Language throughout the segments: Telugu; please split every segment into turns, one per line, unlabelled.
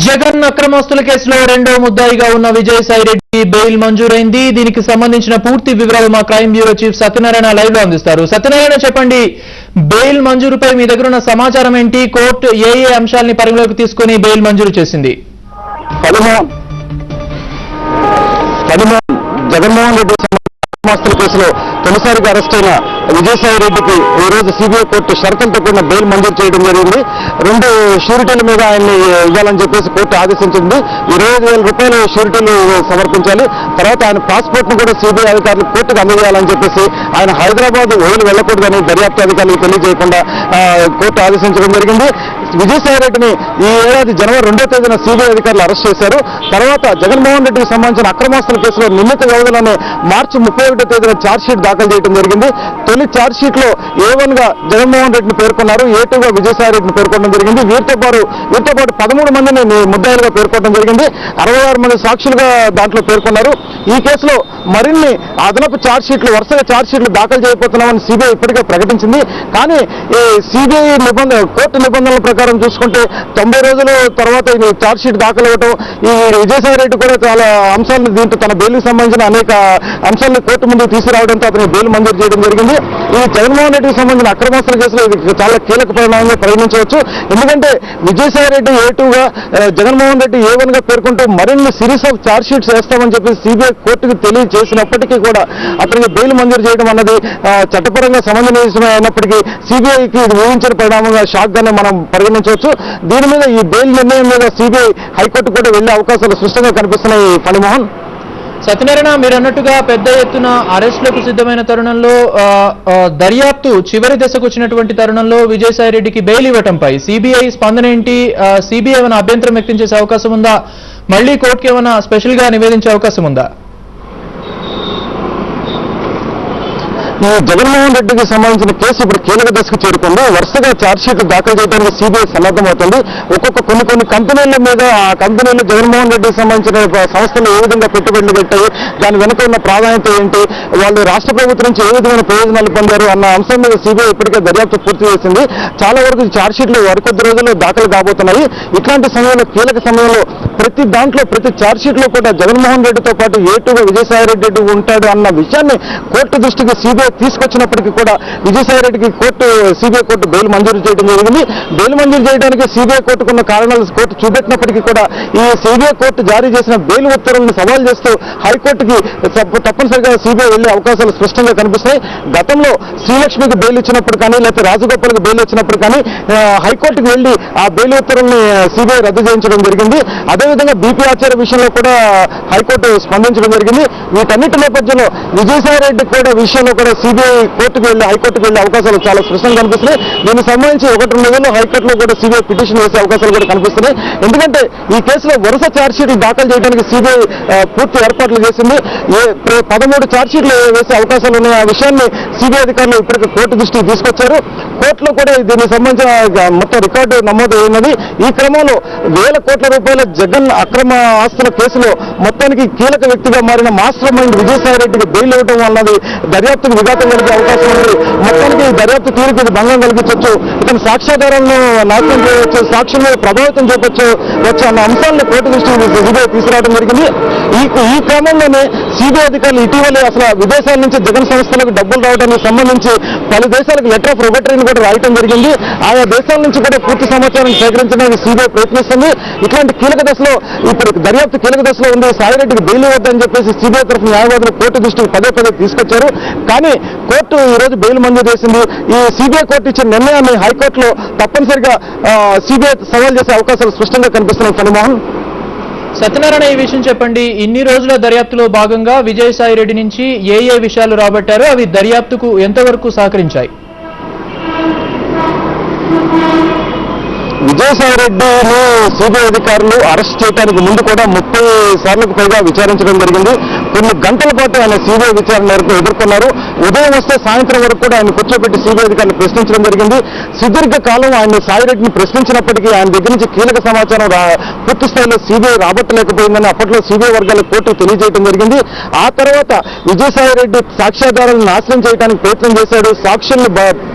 జగన్ అక్రమాస్తుల కేసులో రెండో ముద్దాయిగా ఉన్న విజయసాయి రెడ్డి బెయిల్ మంజూరైంది. దీనికి సంబంధించిన పూర్తి వివరాలు మా crime bureau chief Satyanarayana live లో అందిస్తారు. సత్యనారాయణ, చెప్పండి, బెయిల్ మంజూరుపై మీ దగ్గర ఉన్న సమాచారం ఏంటి? కోర్టు ఏ అంశాలని పరిగణలోకి తీసుకుని బెయిల్ మంజూరు చేసింది?
జగన్మోహన్ రెడ్డి అక్రమాస్తుల కేసులో తొలిసారిగా అరెస్ట్ అయిన విజయసాయి రెడ్డికి ఈ రోజు సిబిఐ కోర్టు షరతులతో కూడిన బెయిల్ మంజూరు చేయడం జరిగింది. 2 షూరిటీల మీద ఆయన్ని ఇవ్వాలని చెప్పేసి కోర్టు ఆదేశించింది. 25,000 రూపాయలు షూరిటీలు సమర్పించాలి. తర్వాత ఆయన పాస్పోర్ట్ ను కూడా సిబిఐ అధికారులు కోర్టుకు అందజేయాలని చెప్పేసి ఆయన హైదరాబాద్ వదిలి వెళ్లకూడదని దర్యాప్తు అధికారులకు తెలియజేయకుండా కోర్టు ఆదేశించడం జరిగింది. విజయసాయి రెడ్డిని ఈ ఏడాది జనవరి 2వ తేదీన సిబిఐ అధికారులు అరెస్ట్ చేశారు. తర్వాత జగన్మోహన్ రెడ్డికి సంబంధించిన అక్రమాస్తుల కేసులో నిందిత వ్యవధిలోనే మార్చి 31వ తేదీన ఛార్జ్షీట్ దాఖలు చేయడం జరిగింది. తొలి ఛార్జ్షీట్ లో A1 గా జగన్మోహన్ రెడ్డిని పేర్కొన్నారు, A2 గా విజయసాయి రెడ్డిని పేర్కొనడం జరిగింది. వీరితో పాటు 13 మందిని ముద్దాయిలుగా పేర్కొనడం జరిగింది. 66 మంది సాక్షులుగా దాంట్లో పేర్కొన్నారు. ఈ కేసులో మరిన్ని అదనపు ఛార్జ్షీట్లు, వరుసగా ఛార్జ్షీట్లు దాఖలు చేయబోతున్నామని సిబిఐ ఇప్పటికే ప్రకటించింది. కానీ ఈ సిబిఐ కోర్టు నిబంధనల ప్రకారం చూసుకుంటే 90 రోజుల తర్వాత ఈ ఛార్జ్షీట్ దాఖలు అవ్వటం, ఈ విజయసాయి రెడ్డి కూడా చాలా అంశాలను దీంతో తన బెయిల్కి సంబంధించిన అనేక అంశాలను కోర్టు ముందుకు తీసుకురావడంతో అతని బెయిల్ మంజూరు చేయడం జరిగింది. ఈ జగన్మోహన్ రెడ్డికి సంబంధించిన అక్రమాస్తుల కేసులో ఇది చాలా కీలక పరిణామంగా పరిగణించవచ్చు. ఎందుకంటే విజయసాయి రెడ్డి A2 గా, జగన్మోహన్ రెడ్డి A1 గా పేర్కొంటూ మరిన్ని సిరీస్ ఆఫ్ ఛార్జ్షీట్స్ వేస్తామని చెప్పి సిబిఐ కోర్టుకు తెలియజేసినప్పటికీ కూడా అతనికి బెయిల్ మంజూరు చేయడం అన్నది చట్టపరంగా సమన్వయమైనప్పటికీ సిబిఐకి ఇది ఊహించిన పరిణామంగా షాక్ గానే మనం పరిగణించవచ్చు. దీని మీద ఈ బెయిల్ నిర్ణయం మీద సిబిఐ హైకోర్టు కూడా వెళ్లే అవకాశాలు స్పష్టంగా కనిపిస్తున్నాయి. ఫణిమోహన్,
సత్యనారాయణ, మీరు అన్నట్టుగా పెద్ద ఎత్తున అరెస్టులకు సిద్ధమైన తరుణంలో, దర్యాప్తు చివరి దశకు వచ్చినటువంటి తరుణంలో విజయసాయి రెడ్డికి బెయిల్ ఇవ్వటంపై సిబిఐ స్పందన ఏంటి? సిబిఐ ఏమైనా అభ్యంతరం వ్యక్తం చేసే అవకాశం ఉందా? మళ్లీ కోర్టుకి ఏమైనా స్పెషల్ గా నివేదించే అవకాశం ఉందా?
ఈ జగన్మోహన్ రెడ్డికి సంబంధించిన కేసు ఇప్పుడు కీలక దశకు చేరుకుంది. వరుసగా ఛార్జ్షీట్లు దాఖలు చేయడానికి సిబిఐ సన్నద్ధమవుతుంది. కొన్ని కంపెనీల మీద, ఆ కంపెనీలు జగన్మోహన్ రెడ్డికి సంబంధించిన సంస్థలు ఏ విధంగా పెట్టుబడులు పెట్టాయి, దాని వెనుక ఉన్న ప్రాధాన్యత ఏంటి, వాళ్ళు రాష్ట్ర ప్రభుత్వం నుంచి ఏ విధమైన ప్రయోజనాలు పొందారు అన్న అంశం మీద సిబిఐ ఇప్పటికే దర్యాప్తు పూర్తి చేసింది. చాలా వరకు ఛార్జ్షీట్లు మరికొద్ది రోజుల్లో దాఖలు కాబోతున్నాయి. ఇట్లాంటి సమయంలో, కీలక సమయంలో ప్రతి ఛార్జ్షీట్లో కూడా జగన్మోహన్ రెడ్డితో పాటు A2 గా విజయసాయి రెడ్డి ఉంటాడు అన్న విషయాన్ని కోర్టు దృష్టికి సిబిఐ తీసుకొచ్చినప్పటికీ కూడా విజయసాయి రెడ్డికి సిబిఐ కోర్టు బెయిల్ మంజూరు చేయడం జరిగింది. బెయిల్ మంజూరు చేయడానికి సిబిఐ కోర్టుకున్న కారణాలు కోర్టు చూపెట్టినప్పటికీ కూడా ఈ సిబిఐ కోర్టు జారీ చేసిన బెయిల్ ఉత్తర్వులను సవాల్ చేస్తూ హైకోర్టుకి తప్పనిసరిగా సిబిఐ వెళ్లే అవకాశాలు స్పష్టంగా కనిపిస్తాయి. గతంలో శ్రీలక్ష్మికి బెయిల్ ఇచ్చినప్పుడు కానీ, లేకపోతే రాజగోపాల్కి బెయిల్ ఇచ్చినప్పుడు కానీ హైకోర్టుకు వెళ్లి ఆ బెయిల్ ఉత్తర్వుల్ని సిబిఐ రద్దు చేయించడం జరిగింది. అదేవిధంగా బీపీ ఆచార్య విషయంలో కూడా హైకోర్టు స్పందించడం జరిగింది. వీటన్నిటి నేపథ్యంలో విజయసాయి రెడ్డి కూడా విషయంలో కూడా సిబిఐ హైకోర్టుకు వెళ్లే అవకాశాలు చాలా స్పష్టంగా కనిపిస్తున్నాయి. దీనికి సంబంధించి 1-2 నెలల్లో హైకోర్టులో కూడా సిబిఐ పిటిషన్ వేసే అవకాశాలు కూడా కనిపిస్తున్నాయి. ఎందుకంటే ఈ కేసులో వరుస ఛార్జ్షీట్లు దాఖలు చేయడానికి సిబిఐ పూర్తి ఏర్పాట్లు చేసింది. 13 ఛార్జ్షీట్లు వేసే అవకాశాలు ఉన్నాయి. ఆ విషయాన్ని సిబిఐ అధికారులు ఇప్పటికే కోర్టు దృష్టికి తీసుకొచ్చారు. కోర్టులో కూడా దీనికి సంబంధించిన మొత్తం రికార్డు నమోదు అయినది. ఈ క్రమంలో వేల కోట్ల రూపాయల జగన్ అక్రమ ఆస్తుల కేసులో మొత్తానికి కీలక వ్యక్తిగా మారిన మాస్టర్ మైండ్ విజయసాయి రెడ్డికి బెయిల్ ఇవ్వడం అన్నది దర్యాప్తుకు విఘాతం కలిగే అవకాశం ఉంది. మొత్తానికి దర్యాప్తు తీరుకు భంగం కలిగించవచ్చు, ఇతని సాక్ష్యాధారాలను నాశనం చేయవచ్చు, సాక్షుల మీద ప్రభావితం చూపొచ్చు అన్న అంశాలను కోర్టు దృష్టికి సిబిఐ తీసుకురావడం జరిగింది. ఈ క్రమంలోనే సిబిఐ అధికారులు ఇటీవలే అసలు విదేశాల నుంచి జగన్ సంస్థలకు డబ్బులు రావడానికి సంబంధించి పలు దేశాలకు లెటర్ ఆఫ్ రెబటరీని కూడా రాయటం జరిగింది. ఆయా దేశాల నుంచి కూడా పూర్తి సమాచారం సేకరించడానికి సిబిఐ ప్రయత్నిస్తుంది. ఇట్లాంటి కీలక దశలో ఇప్పుడు దర్యాప్తు కీలక దశలో ఉంది. సాయిరెడ్డికి బెయిల్ ఇవ్వద్దని చెప్పేసి సిబిఐ తరఫున న్యాయవాదులు కోర్టు దృష్టికి పదే తీసుకొచ్చారు. కానీ కోర్టు ఈ రోజు బెయిల్ మంజూరు చేసింది. ఈ సిబిఐ కోర్టు ఇచ్చిన నిర్ణయాన్ని హైకోర్టులో తప్పనిసరిగా సిబిఐ సవాల్ చేసే అవకాశాలు స్పష్టంగా కనిపిస్తున్నాయి. ఫణిమోహన్,
సత్యనారాయణ, ఈ విషయం చెప్పండి. ఇన్ని రోజుల దర్యాప్తులో భాగంగా విజయసాయి రెడ్డి నుంచి ఏ విషయాలు రాబట్టారో అవి దర్యాప్తుకు ఎంతవరకు సహకరించాయి?
విజయసాయి రెడ్డిని సిబిఐ అధికారులు అరెస్ట్ చేయడానికి ముందు కూడా 30 సార్లకు పైగా విచారించడం జరిగింది. కొన్ని గంటల పాటు ఆయన సిబిఐ విచారణ ఎదుర్కొన్నారు. ఉదయం వస్తే సాయంత్రం వరకు కూడా ఆయన కూర్చోబెట్టి సిబిఐ అధికారులు ప్రశ్నించడం జరిగింది. సుదీర్ఘ కాలం ఆయన సాయిరెడ్డిని ప్రశ్నించినప్పటికీ ఆయన దగ్గర నుంచి కీలక సమాచారం పూర్తి స్థాయిలో సిబిఐ రాబట్టలేకపోయిందని అప్పట్లో సిబిఐ వర్గాల కోర్టుకు తెలియజేయడం జరిగింది. ఆ తర్వాత విజయసాయి రెడ్డి సాక్ష్యాధారాలను నాశనం చేయడానికి ప్రయత్నం చేశాడు, సాక్షుల్ని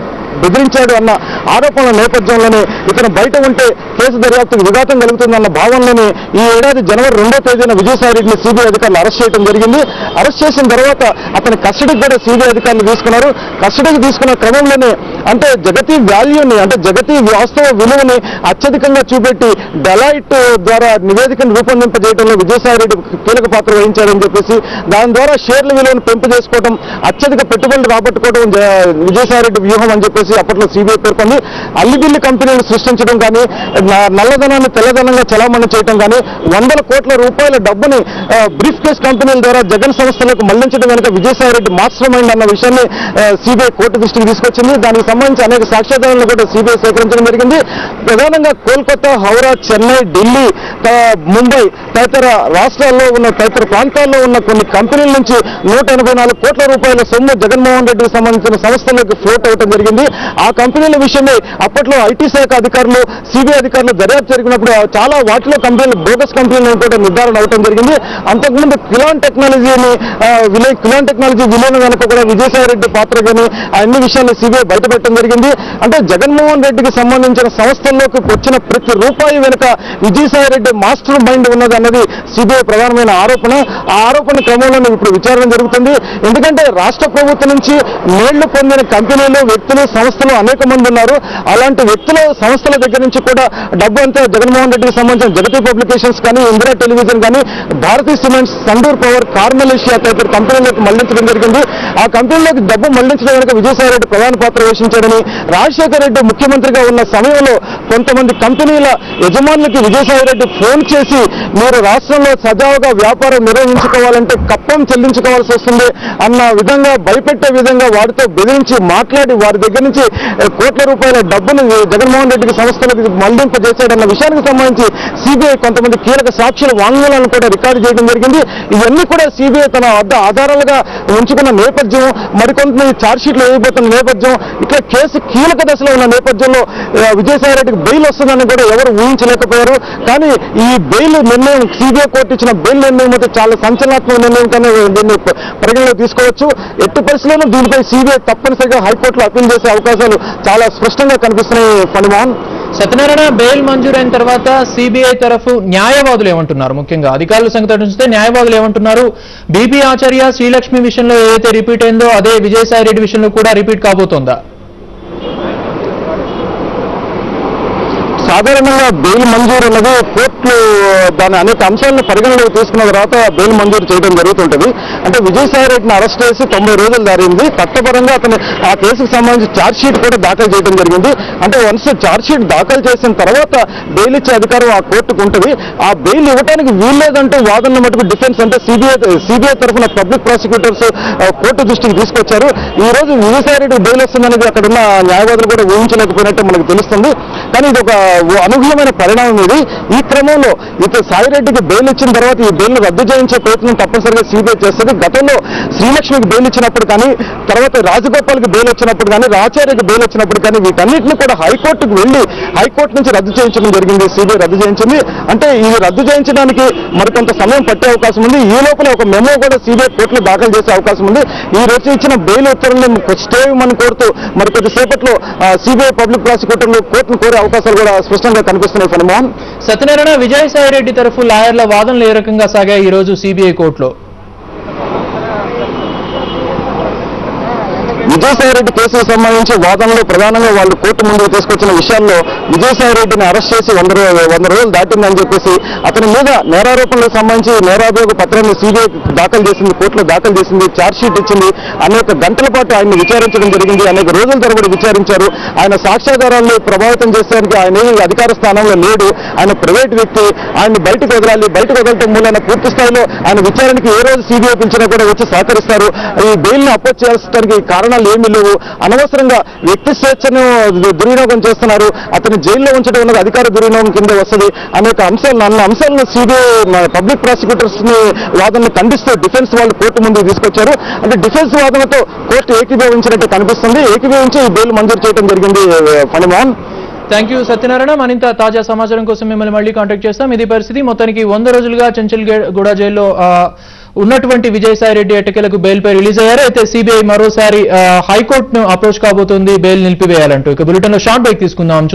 బెదిరించాడు అన్న ఆరోపణల నేపథ్యంలోనే ఇతను బయట ఉంటే కేసు దర్యాప్తుకు విఘాతం కలుగుతుందన్న భావనలోనే ఈ ఏడాది జనవరి 2వ తేదీన విజయసాయిరెడ్డిని సిబిఐ అధికారులు అరెస్ట్ చేయడం జరిగింది. అరెస్ట్ చేసిన తర్వాత అతని కస్టడీకి కూడా సిబిఐ అధికారులు తీసుకున్నారు. కస్టడీకి తీసుకున్న క్రమంలోనే అంటే జగతి వాల్యూని అంటే జగతి వాస్తవ విలువని అత్యధికంగా చూపెట్టి డెలాయిట్ ద్వారా నివేదికను రూపొందింపజేయడంలో విజయసాయిరెడ్డి కీలక పాత్ర వహించారని చెప్పేసి దాని ద్వారా షేర్ల విలువను పెంపు చేసుకోవడం అత్యధిక పెట్టుబడులు రాబట్టుకోవడం విజయసాయిరెడ్డి వ్యూహం అని చెప్పేసి అప్పట్లో సిబిఐ పేర్కొంది. అల్లిబిల్లి కంపెనీలు సృష్టించడం కానీ నల్లధనాన్ని తెల్లధనంగా చలామణి చేయడం కానీ వందల కోట్ల రూపాయల డబ్బుని బ్రీఫ్ కేస్ కంపెనీల ద్వారా జగన్ సంస్థలకు మళ్లించడం వెనుక విజయసాయిరెడ్డి మాస్టర్ మైండ్ అన్న విషయాన్ని సిబిఐ కోర్టు దృష్టికి తీసుకొచ్చింది. దానికి సంబంధించి అనేక సాక్ష్యాధారాలను కూడా సిబిఐ సేకరించడం జరిగింది. ప్రధానంగా కోల్కతా, హౌరా, చెన్నై, ఢిల్లీ, ముంబై తదితర రాష్ట్రాల్లో ఉన్న తదితర ప్రాంతాల్లో ఉన్న కొన్ని కంపెనీల నుంచి 184 కోట్ల రూపాయల సొమ్ము జగన్మోహన్ రెడ్డికి సంబంధించిన సంస్థలకు ఫ్లోట్ అవడం జరిగింది. ఆ కంపెనీల విషయమే అప్పట్లో ఐటీ శాఖ అధికారులు సిబిఐ అధికారులు దర్యాప్తు జరిగినప్పుడు చాలా వాటిలో కంపెనీలు బోగస్ కంపెనీలను కూడా నిర్ధారణ అవడం జరిగింది. అంతకుముందు కిలాన్ టెక్నాలజీ విలీనం వెనుక కూడా విజయసాయిరెడ్డి పాత్ర కానీ అన్ని విషయాలు సిబిఐ బయటపెట్టడం జరిగింది. అంటే జగన్మోహన్ రెడ్డికి సంబంధించిన సంస్థల్లోకి వచ్చిన ప్రతి రూపాయి వెనుక విజయసాయిరెడ్డి మాస్టర్ మైండ్ ఉన్నది అన్నది సిబిఐ ప్రధానమైన ఆరోపణ. ఆ ఆరోపణ క్రమంలో ఇప్పుడు విచారణ జరుగుతుంది. ఎందుకంటే రాష్ట్ర ప్రభుత్వం నుంచి మేళ్లు పొందిన కంపెనీలు, వ్యక్తులు, సంస్థలు అనేక మంది ఉన్నారు. అలాంటి వ్యక్తుల సంస్థల దగ్గర నుంచి కూడా డబ్బు అంతా జగన్మోహన్ రెడ్డికి సంబంధించిన జగతి పబ్లికేషన్స్ కానీ, ఇందిరా టెలివిజన్ కానీ, భారతీ సిమెంట్స్, సండూర్ పవర్, కార్మలేషియా తదితర కంపెనీలకు మళ్లించడం జరిగింది. ఆ కంపెనీలోకి డబ్బు మళ్లించడం కనుక విజయసాయిరెడ్డి ప్రధాన పాత్ర పోషించాడని, రాజశేఖర రెడ్డి ముఖ్యమంత్రిగా ఉన్న సమయంలో కొంతమంది కంపెనీల యజమానులకి విజయసాయిరెడ్డి ఫోన్ చేసి మీరు రాష్ట్రంలో సజావుగా వ్యాపారం నిర్వహించుకోవాలంటే కప్పం చెల్లించుకోవాల్సి వస్తుంది అన్న విధంగా భయపెట్టే విధంగా వారితో బెదిరించి మాట్లాడి వారి దగ్గర నుంచి కోట్ల రూపాయల డబ్బును జగన్మోహన్ రెడ్డికి సంస్థలకు మళ్లింపజేశాడన్న విషయానికి సంబంధించి సిబిఐ కొంతమంది కీలక సాక్షుల వాంగ్మూలాలను కూడా రికార్డు చేయడం జరిగింది. ఇవన్నీ కూడా సిబిఐ తన వద్ద ఆధారాలుగా ఉంచుకున్న నేపథ్యం, మరికొంతమంది ఛార్జ్షీట్లు వేయబోతున్న నేపథ్యం, ఇట్లా కేసు కీలక దశలో ఉన్న నేపథ్యంలో విజయసాయిరెడ్డికి బెయిల్ వస్తుందని కూడా ఎవరు ఊహించలేకపోయారు. కానీ ఈ బెయిల్ నిర్ణయం, సిబిఐ కోర్టు ఇచ్చిన బెయిల్ నిర్ణయం అయితే చాలా సంచలనాత్మక నిర్ణయం కానీ దీన్ని పరిగణలోకి తీసుకోవచ్చు. ఎట్టి పరిస్థితుల్లోనూ దీనిపై సిబిఐ తప్పనిసరిగా హైకోర్టులో అప్పీల్ చేసే అవకాశాలు చాలా స్పష్టంగా కనిపిస్తున్నాయి. ఫణిమోహన్,
సత్యనారాయణ, బెయిల్ మంజూరైన తర్వాత సిబిఐ తరఫు న్యాయవాదులు ఏమంటున్నారు? ముఖ్యంగా అధికారుల సంగతి చూస్తే న్యాయవాదులు ఏమంటున్నారు? బీపీ ఆచార్య, శ్రీలక్ష్మి విషయంలో ఏదైతే రిపీట్ అయిందో అదే విజయసాయిరెడ్డి విషయంలో కూడా రిపీట్ కాబోతోందా?
సాధారణంగా బెయిల్ మంజూరు అన్నది కోర్టులు దాని అనేక అంశాలను పరిగణలోకి తీసుకున్న తర్వాత బెయిల్ మంజూరు చేయడం జరుగుతుంటుంది. అంటే విజయసాయిరెడ్డిని అరెస్ట్ చేసి 90 రోజులు దారింది. చట్టపరంగా అతను ఆ కేసుకు సంబంధించి ఛార్జ్షీట్ కూడా దాఖలు చేయడం జరిగింది. అంటే వన్స్ ఛార్జ్షీట్ దాఖలు చేసిన తర్వాత బెయిల్ ఇచ్చే అధికారం ఆ కోర్టుకు ఉంటుంది. ఆ బెయిల్ ఇవ్వడానికి వీల్లేదంటూ వాదనలు మటుకు డిఫెన్స్ అంటే సిబిఐ తరఫున పబ్లిక్ ప్రాసిక్యూటర్స్ కోర్టు దృష్టికి తీసుకొచ్చారు. ఈ రోజు విజయసాయిరెడ్డి బెయిల్ వస్తుందనేది అక్కడున్న న్యాయవాదులు కూడా ఊహించలేకపోయినట్టు మనకు తెలుస్తుంది. కానీ ఇది ఒక అనూహ్యమైన పరిణామం ఇది. ఈ క్రమంలో ఇక సాయిరెడ్డికి బెయిల్ ఇచ్చిన తర్వాత ఈ బెయిల్ను రద్దు చేయించే ప్రయత్నం తప్పనిసరిగా సిబిఐ చేస్తుంది. గతంలో శ్రీలక్ష్మికి బెయిల్ ఇచ్చినప్పుడు కానీ, తర్వాత రాజగోపాల్కి బెయిల్ వచ్చినప్పుడు కానీ, రాచార్యకి బెయిల్ వచ్చినప్పుడు కానీ వీటన్నిటిని కూడా హైకోర్టుకు వెళ్లి హైకోర్టు నుంచి రద్దు చేయించడం జరిగింది. సిబిఐ రద్దు చేయించింది. అంటే ఇది రద్దు చేయించడానికి మరికొంత సమయం పట్టే అవకాశం ఉంది. ఈ లోపల ఒక మెమో కూడా సిబిఐ కోర్టులో దాఖలు చేసే అవకాశం ఉంది. ఈ రోజు ఇచ్చిన బెయిల్ ఉత్తర్వులను స్టే ఇవ్వమని కోరుతూ మరి కొద్దిసేపట్లో సిబిఐ పబ్లిక్ ప్రాసిక్యూటర్లు కోర్టును కోరే అవకాశాలు కూడా స్పష్టంగా కనిపిస్తున్నాయి. ఫణిమోహన్,
సత్యనారాయణ, విజయసాయిరెడ్డి తరఫు లాయర్ల వాదనలు ఏ రకంగా సాగాయి ఈ రోజు సిబిఐ కోర్టులో?
విజయసాయిరెడ్డి కేసుకు సంబంధించి వాదనలో ప్రధానంగా వాళ్ళు కోర్టు ముందుకు తీసుకొచ్చిన విషయాల్లో విజయసాయిరెడ్డిని అరెస్ట్ చేసి 100 రోజులు దాటిందని చెప్పేసి అతని మీద నేరారోపణలకు సంబంధించి నేరాభియోగ పత్రాన్ని సిబిఐ దాఖలు చేసింది, కోర్టులో దాఖలు చేసింది, ఛార్జ్షీట్ ఇచ్చింది. అనేక గంటల పాటు ఆయన్ని విచారించడం జరిగింది. అనేక రోజుల తరబడి విచారించారు. ఆయన సాక్ష్యాధారాలను ప్రభావితం చేసేందుకు ఆయన అధికార స్థానంలో లేడు. ఆయన ప్రైవేట్ వ్యక్తి. ఆయన్ని బయటకు వదలాలి. బయటకు వదలటం మూలన పూర్తి స్థాయిలో ఆయన విచారణకి ఏ రోజు సిబిఐ పిలిచినా కూడా వచ్చి సహకరిస్తారు. ఈ బెయిల్ని అపోజ్ చేయడానికి కారణాలు ఏమీ లేవు. అనవసరంగా వ్యక్తి స్వేచ్ఛను దుర్వినియోగం చేస్తున్నారు. అతని జైల్లో ఉంచడం ఉన్నది అధికార దుర్వినియోగం కింద వస్తుంది. అనేక అంశాలను సిబిఐ పబ్లిక్ ప్రాసిక్యూటర్స్ ని వాదనను ఖండిస్తూ డిఫెన్స్ వాళ్ళు కోర్టు ముందుకు తీసుకొచ్చారు. అంటే డిఫెన్స్ వాదనతో కోర్టు ఏకీభవించినట్టు కనిపిస్తుంది. ఏకీభవించి ఈ బెయిల్ మంజూరు చేయడం జరిగింది. ఫణిమోహన్,
థ్యాంక్ యూ సత్యనారాయణ. మరింత తాజా సమాచారం కోసం మిమ్మల్ని మళ్ళీ కాంటాక్ట్ చేస్తాం. ఇది పరిస్థితి. మొత్తానికి 100 రోజులుగా చెంచల్గూడ జైల్లో ఉన్నటువంటి విజయసాయి రెడ్డి ఎట్టకేలకు బెయిల్ పై రిలీజ్ అయ్యారు. అయితే సిబిఐ మరోసారి హైకోర్టును అప్రోచ్ కాబోతోంది బెయిల్ నిలిపివేయాలంటూ. ఇక బులెటిన్ లో షార్ట్ బ్రేక్ తీసుకుందాం.